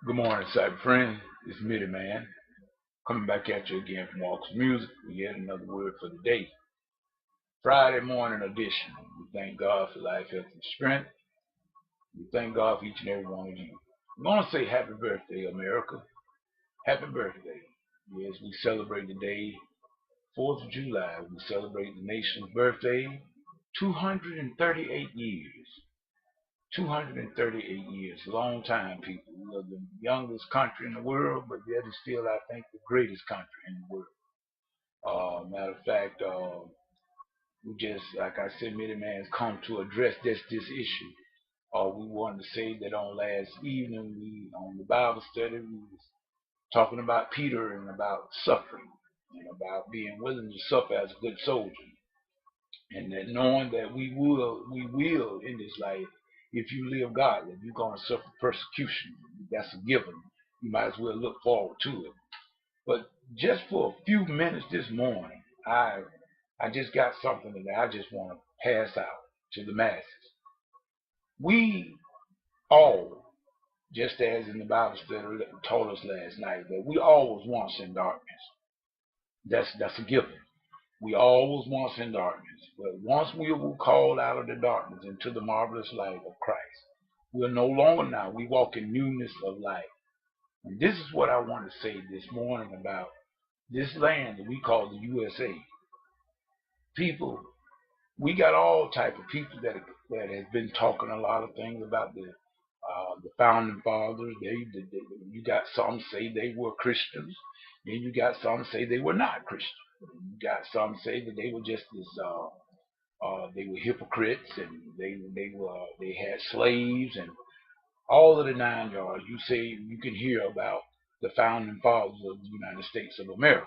Good morning, cyber friends. It's Midiman coming back at you again from Walks Music. We get another word for the day. Friday morning edition. We thank God for life, health, and strength. We thank God for each and every one of you. I want to say happy birthday, America. Happy birthday. Yes, we celebrate the day, 4th of July. We celebrate the nation's birthday. 238 years. 238 years, a long time, people. We are the youngest country in the world, but yet it's still, I think, the greatest country in the world. Matter of fact, we just, like I said, many man's come to address this issue. We wanted to say that on last evening, we on the Bible study, we was talking about Peter and about suffering and about being willing to suffer as a good soldier, and that knowing that we will in this life, if you live godly, you're going to suffer persecution. That's a given. You might as well look forward to it. But just for a few minutes this morning, I just got something that I just want to pass out to the masses. We all, just as in the Bible study told us last night, that we all was once in darkness. That's a given. We all was once in darkness, but once we were called out of the darkness into the marvelous light of Christ, we're no longer now. We walk in newness of life. And this is what I want to say this morning about this land that we call the USA. People, we got all type of people that have been talking a lot of things about the founding fathers. You got some say they were Christians, then you got some say they were not Christians. You got some say that they were just they were hypocrites, and they had slaves and all of the 9 yards. You say you can hear about the founding fathers of the United States of America,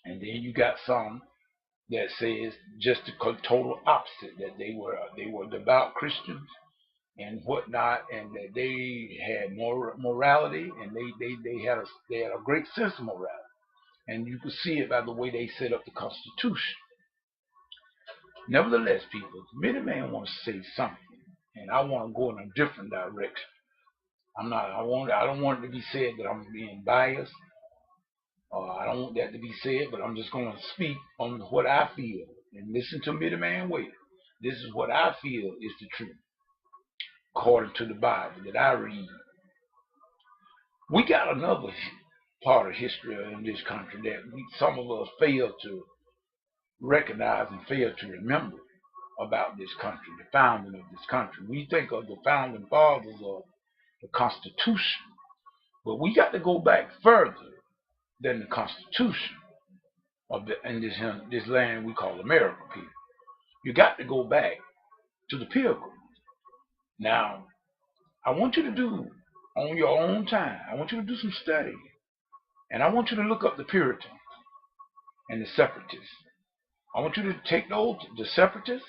and then you got some that says just the total opposite, that they were devout Christians and whatnot, and that they had morality, and they had a great sense of morality, and you could see it by the way they set up the Constitution. Nevertheless, people, many man wants to say something, and I want to go in a different direction. I'm not. I don't want it to be said that I'm being biased. I don't want that to be said, but I'm just going to speak on what I feel, and listen to me, the man. Wait. This is what I feel is the truth, according to the Bible that I read. We got another part of history in this country that some of us fail to recognize and fail to remember about this country, the founding of this country. We think of the founding fathers of the Constitution, but we got to go back further than the Constitution in this land we call America, people. You got to go back to the Pilgrims. Now, I want you to do on your own time. I want you to do some study, and I want you to look up the Puritans and the Separatists. I want you to take the Separatists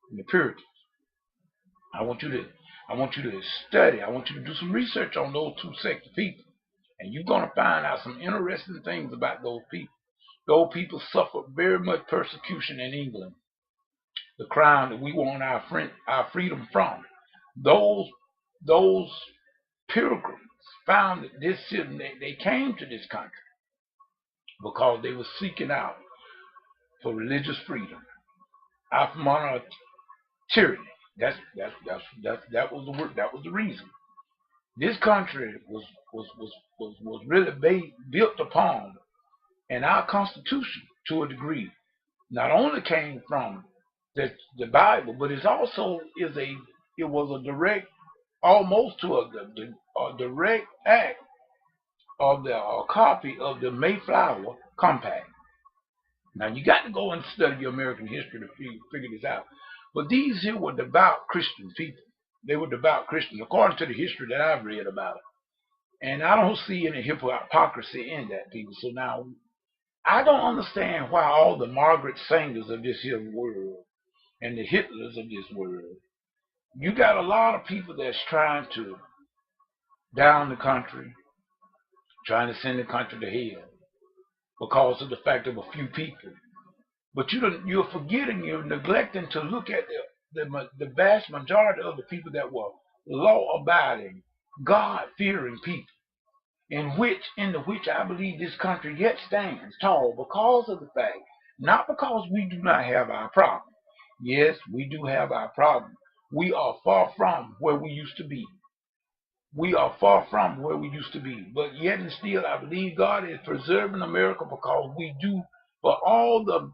and the Puritans. I want you to study. I want you to do some research on those two sects of people, and you're gonna find out some interesting things about those people. Those people suffered very much persecution in England, the crown that we want our freedom from. Those pilgrims found that this city, they came to this country because they were seeking out for religious freedom, out from under tyranny. That was the word. That was the reason. This country was really built upon, and our Constitution to a degree not only came from the Bible, but it also it was a direct, almost to a direct act of the copy of the Mayflower Compact. Now you got to go and study your American history to figure this out. But these here were devout Christian people. They were devout Christians, according to the history that I've read about it. And I don't see any hypocrisy in that, people. So now, I don't understand why all the Margaret Sangers of this here world and the Hitlers of this world, you got a lot of people that's trying to down the country, trying to send the country to hell because of the fact of a few people. But you're forgetting, you're neglecting to look at the vast majority of the people that were law-abiding God-fearing people, in which I believe this country yet stands tall because of the fact, not because we do not have our problem. Yes, we do have our problem. We are far from where we used to be. We are far from where we used to be. But yet and still, I believe God is preserving America because we do, for all the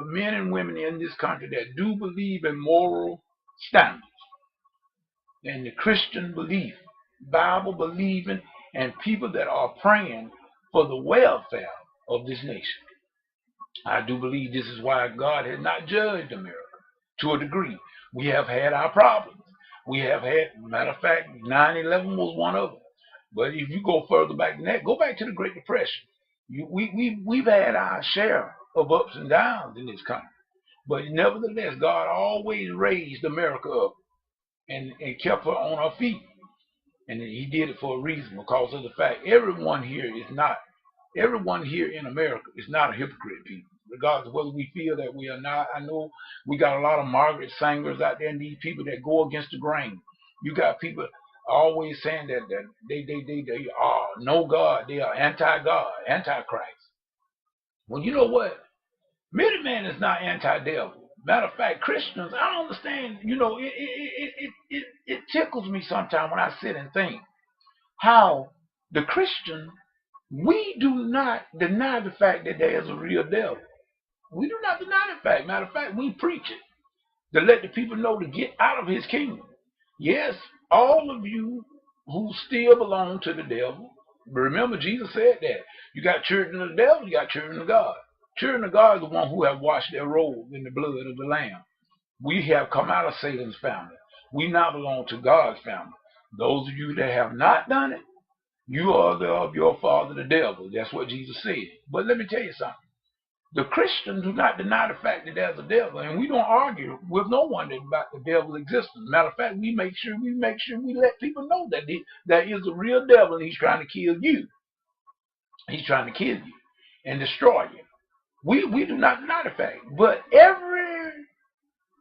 men and women in this country that do believe in moral standards and the Christian belief, Bible believing, and people that are praying for the welfare of this nation. I do believe this is why God has not judged America to a degree. We have had our problems. We have had, matter of fact, 9/11 was one of them. But if you go further back than that, go back to the Great Depression. We've had our share of ups and downs in this country. But nevertheless, God always raised America up and kept her on her feet. And he did it for a reason, because of the fact everyone here in America is not a hypocrite, people. Regardless of whether we feel that we are not. I know we got a lot of Margaret singers out there and these people that go against the grain. You got people always saying that they are no God, they are anti-God, anti-Christ. Well, you know what? Midiman is not anti-devil. Matter of fact, Christians, I don't understand. It tickles me sometimes when I sit and think how the Christian, we do not deny the fact that there is a real devil. We do not deny the fact. Matter of fact, we preach it to let the people know to get out of his kingdom. Yes, all of you who still belong to the devil, remember Jesus said that. You got children of the devil, you got children of God. Children of God is the one who have washed their robes in the blood of the Lamb. We have come out of Satan's family. We now belong to God's family. Those of you that have not done it, you are of your father the devil. That's what Jesus said. But let me tell you something. The Christians do not deny the fact that there's a devil, and we don't argue with no one about the devil's existence. Matter of fact, we make sure we let people know that there is a real devil, and he's trying to kill you. He's trying to kill you and destroy you. We do not deny the fact, but every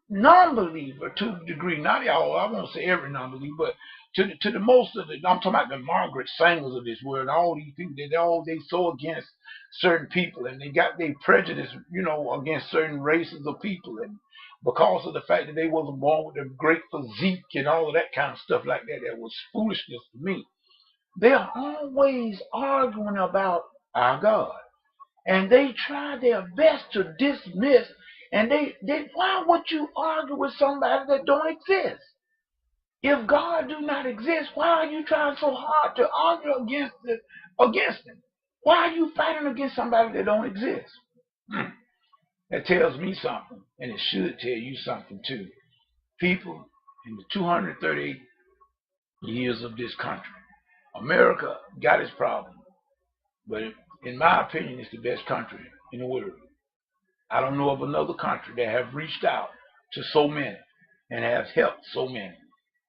non-believer, to the degree, not all, I won't say every non-believer, but to the most of the, I'm talking about the Margaret Sangers of this world, all these people, they so against certain people, and they got their prejudice, against certain races of people, and because of the fact that they wasn't born with a great physique and all of that kind of stuff like that, that was foolishness to me. They're always arguing about our God, and they try their best to dismiss. And why would you argue with somebody that don't exist? If God do not exist, why are you trying so hard to argue against him? Why are you fighting against somebody that don't exist? That tells me something, and it should tell you something too. People, in the 238 years of this country, America got its problem, but in my opinion, it's the best country in the world. I don't know of another country that have reached out to so many and has helped so many.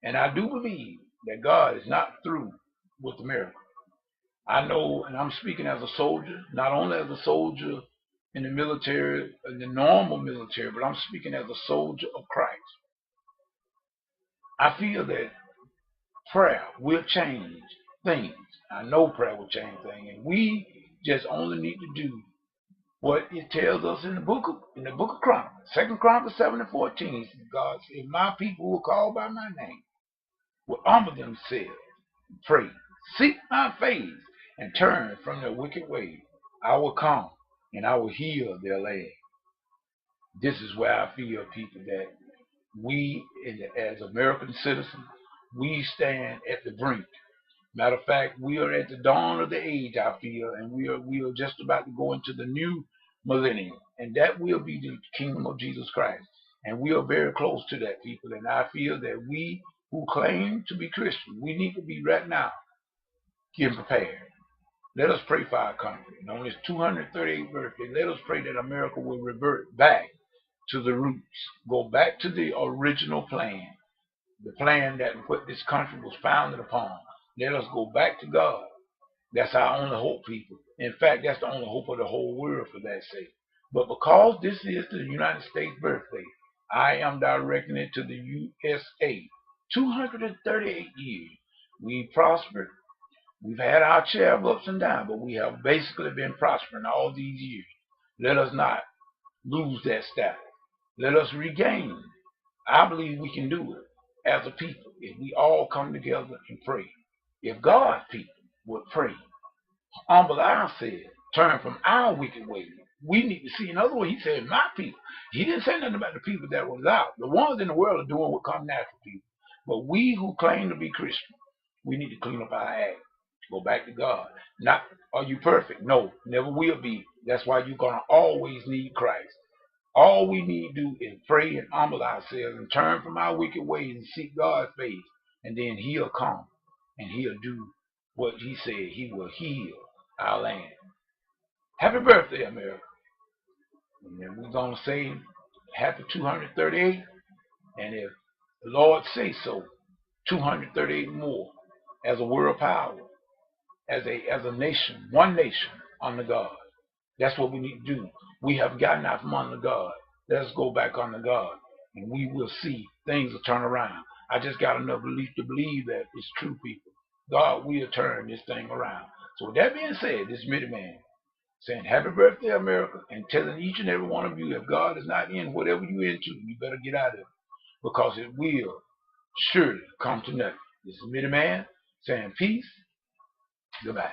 And I do believe that God is not through with America. I know, and I'm speaking as a soldier, not only as a soldier in the military, in the normal military, but I'm speaking as a soldier of Christ. I feel that prayer will change things. I know prayer will change things, and we just only need to do what it tells us in the book of Chronicles, 2 Chronicles 7:14. God said, "If my people will call by my name, will humble themselves, pray, seek my face, and turn from their wicked ways, I will come and I will heal their land." This is where I feel, people, that we, as American citizens, we stand at the brink. Matter of fact, we are at the dawn of the age, I feel, and we are just about to go into the new millennium, and that will be the kingdom of Jesus Christ. And we are very close to that, people. And I feel that we who claim to be Christian, we need to be right now getting prepared. Let us pray for our country. And on this 238th birthday, let us pray that America will revert back to the roots, go back to the original plan, the plan that what this country was founded upon. Let us go back to God. That's our only hope, people. In fact, that's the only hope of the whole world, for that sake. But because this is the United States birthday, I am directing it to the USA. 238 years. We prospered. We've had our share of ups and downs, but we have basically been prospering all these years. Let us not lose that status. Let us regain. I believe we can do it as a people if we all come together and pray. If God's people would pray, humble ourselves, turn from our wicked ways. We need to see. In other words, he said, my people. He didn't say nothing about the people that was out. The ones in the world are doing what come natural people. But we who claim to be Christian, we need to clean up our act. Go back to God. Not, are you perfect? No, never will be. That's why you're going to always need Christ. All we need to do is pray and humble ourselves and turn from our wicked ways and seek God's face. And then he'll come and he'll do what he said. He will heal our land. Happy birthday, America. And then we're going to say happy 238. And if the Lord say so, 238 more as a world power, as a nation, one nation under God. That's what we need to do. We have gotten out from under God. Let us go back under God, and we will see things will turn around. I just got enough belief to believe that it's true, people. God will turn this thing around. So with that being said, this is Midiman saying happy birthday, America, and telling each and every one of you, if God is not in whatever you're into, you better get out of it, because it will surely come to nothing. This is Midiman saying peace. Goodbye.